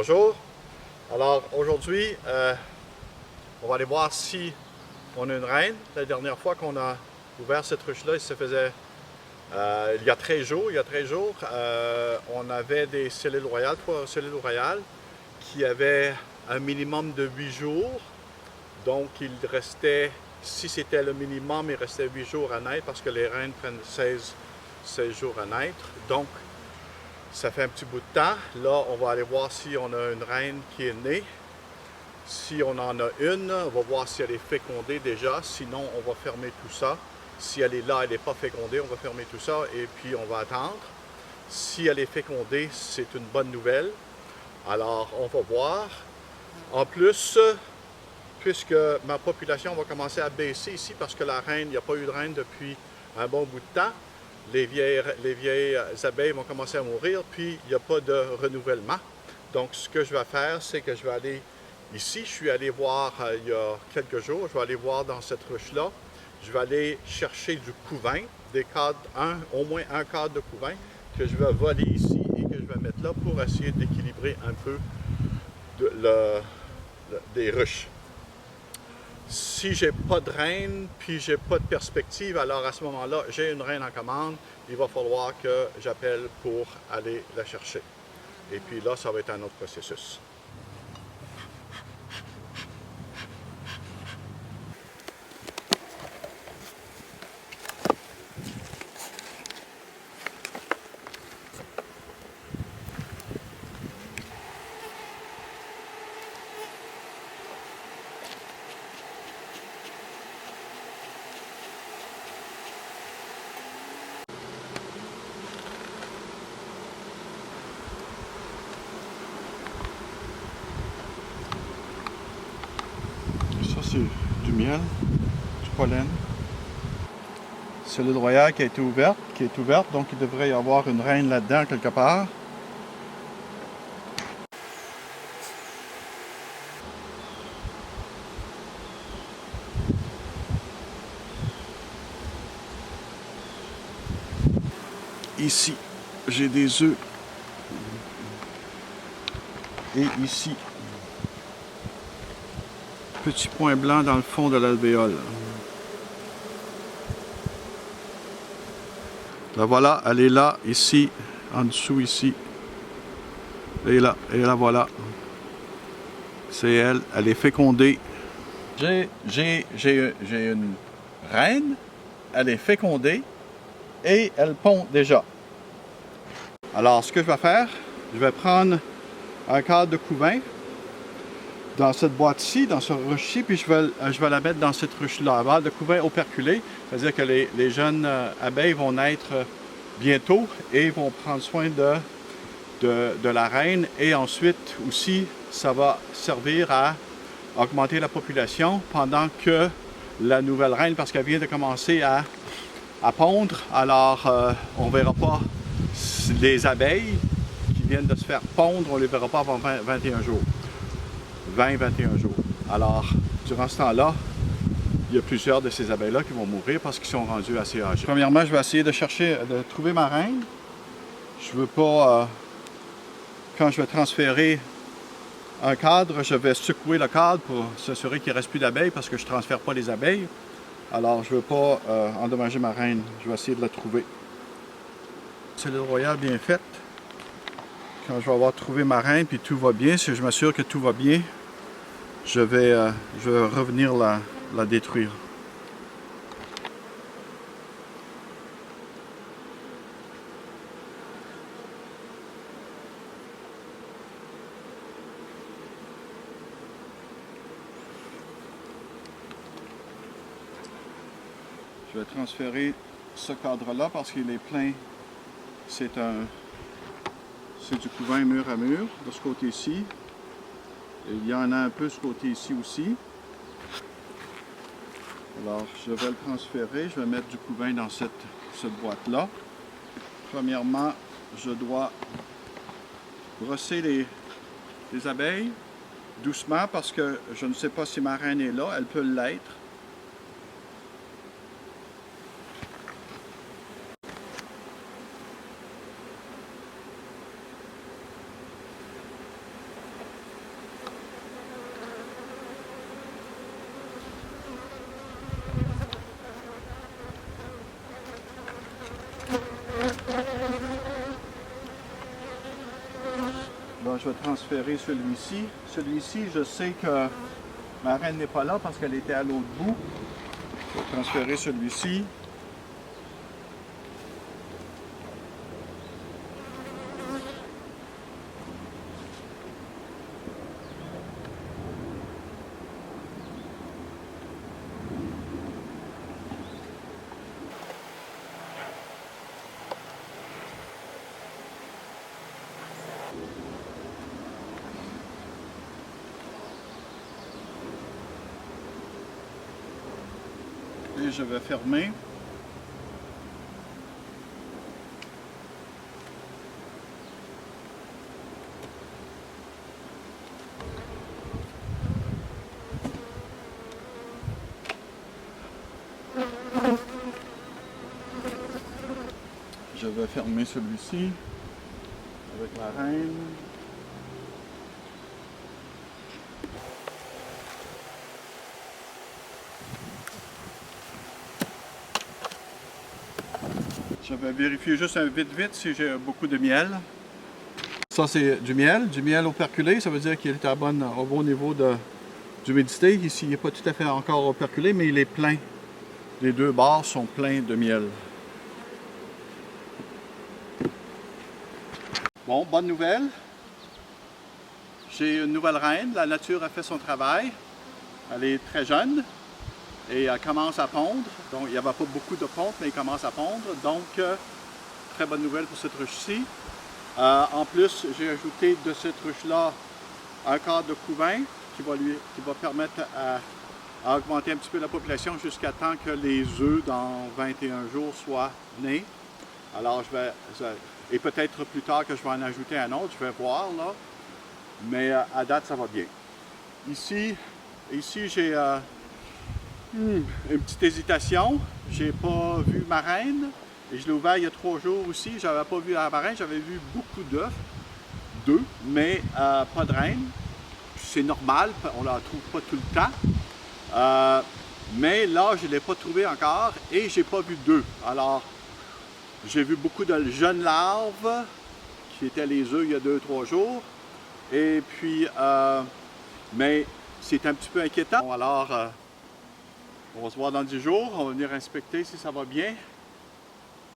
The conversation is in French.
Bonjour. Alors aujourd'hui, on va aller voir si on a une reine. La dernière fois qu'on a ouvert cette ruche-là, ça faisait il y a 13 jours. On avait des cellules royales, 3 cellules royales, qui avaient un minimum de 8 jours. Donc il restait, si c'était le minimum, il restait 8 jours à naître parce que les reines prennent 16 jours à naître. Donc ça fait un petit bout de temps. Là, on va aller voir si on a une reine qui est née. Si on en a une, on va voir si elle est fécondée déjà. Sinon, on va fermer tout ça. Si elle est là, elle n'est pas fécondée, on va fermer tout ça et puis on va attendre. Si elle est fécondée, c'est une bonne nouvelle. Alors, on va voir. En plus, puisque ma population va commencer à baisser ici parce que la reine, il n'y a pas eu de reine depuis un bon bout de temps. Les vieilles abeilles vont commencer à mourir, puis il n'y a pas de renouvellement. Donc, ce que je vais faire, c'est que je vais aller ici. Je suis allé voir il y a quelques jours, je vais aller voir dans cette ruche-là. Je vais aller chercher du couvain, des cadres, au moins un cadre de couvain, que je vais voler ici et que je vais mettre là pour essayer d'équilibrer un peu des ruches. Si j'ai pas de reine, puis j'ai pas de perspective, alors à ce moment-là, j'ai une reine en commande, il va falloir que j'appelle pour aller la chercher. Et puis là, ça va être un autre processus. Ça, c'est du miel, du pollen. Cellule royale qui a été ouverte, donc il devrait y avoir une reine là-dedans quelque part. Ici, j'ai des œufs. Et ici, petit point blanc dans le fond de l'alvéole. La voilà, elle est là, ici, en dessous, ici. Et là, voilà. C'est elle, elle est fécondée. J'ai une reine, elle est fécondée et elle pond déjà. Alors, ce que je vais faire, je vais prendre un cadre de couvain dans cette boîte-ci, dans ce ruche-ci, puis je vais la mettre dans cette ruche-là. Un cadre de couvain operculé, c'est-à-dire que les jeunes abeilles vont naître bientôt et vont prendre soin de la reine. Et ensuite aussi, ça va servir à augmenter la population pendant que la nouvelle reine, parce qu'elle vient de commencer à pondre, alors on ne verra pas les abeilles qui viennent de se faire pondre, on ne les verra pas avant 21 jours. 20-21 jours. Alors, durant ce temps-là, il y a plusieurs de ces abeilles-là qui vont mourir parce qu'ils sont rendus assez âgés. Premièrement, je vais essayer de trouver ma reine. Je ne veux pas, quand je vais transférer un cadre, je vais secouer le cadre pour s'assurer qu'il ne reste plus d'abeilles parce que je ne transfère pas les abeilles. Alors, je ne veux pas endommager ma reine. Je vais essayer de la trouver. Cellule royale bien faite. Quand je vais avoir trouvé ma reine puis tout va bien, si je m'assure que tout va bien, je vais revenir la détruire. Je vais transférer ce cadre-là parce qu'il est plein. C'est du couvain mur à mur de ce côté-ci. Il y en a un peu ce côté-ci aussi. Alors, je vais le transférer. Je vais mettre du couvain dans cette boîte-là. Premièrement, je dois brosser les abeilles doucement parce que je ne sais pas si ma reine est là. Elle peut l'être. je vais transférer celui-ci. Celui-ci, je sais que ma reine n'est pas là parce qu'elle était à l'autre bout. Je vais transférer celui-ci. Et je vais fermer. Je vais fermer celui-ci avec la reine. Je vais vérifier juste vite si j'ai beaucoup de miel. Ça, c'est du miel operculé. Ça veut dire qu'il est au bon niveau d'humidité. Ici, il n'est pas tout à fait encore operculé, mais il est plein. Les deux bords sont pleins de miel. Bon, bonne nouvelle. J'ai une nouvelle reine. La nature a fait son travail. Elle est très jeune et elle commence à pondre. Donc, il n'y avait pas beaucoup de ponte, mais elle commence à pondre. Donc, très bonne nouvelle pour cette ruche-ci. En plus, j'ai ajouté de cette ruche-là un quart de couvain qui va permettre à augmenter un petit peu la population jusqu'à temps que les œufs dans 21 jours soient nés. Alors, et peut-être plus tard que je vais en ajouter un autre, je vais voir là. Mais à date, ça va bien. Ici j'ai une petite hésitation. J'ai pas vu ma reine. Et je l'ai ouvert il y a 3 jours aussi. J'avais pas vu la reine, j'avais vu beaucoup d'œufs, mais pas de reine. C'est normal, on la trouve pas tout le temps. Mais là, je ne l'ai pas trouvé encore et j'ai pas vu d'œufs. Alors, j'ai vu beaucoup de jeunes larves qui étaient les œufs il y a 2-3 jours. Et puis, mais c'est un petit peu inquiétant. Bon, alors, on va se voir dans 10 jours. On va venir inspecter si ça va bien.